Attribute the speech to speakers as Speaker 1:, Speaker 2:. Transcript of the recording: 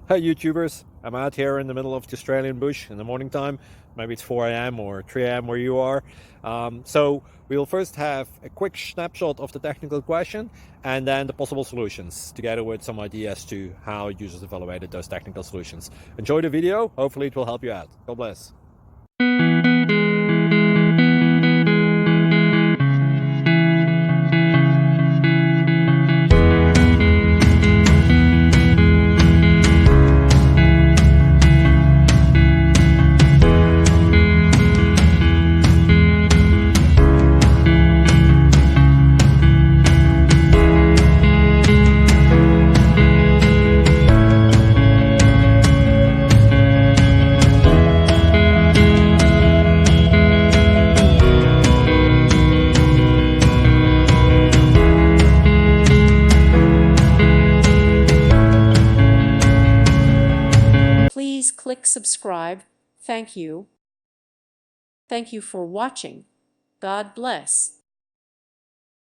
Speaker 1: Hey YouTubers, I'm out here in the middle of the Australian bush in the morning time. Maybe it's 4 a.m. or 3 a.m. where you are. So we'll first have a quick snapshot of the technical question and then the possible solutions, together with some ideas to how users evaluated those technical solutions. Enjoy the video, hopefully it will help you out. God bless.
Speaker 2: Please click subscribe. Thank you. Thank you for watching. God bless.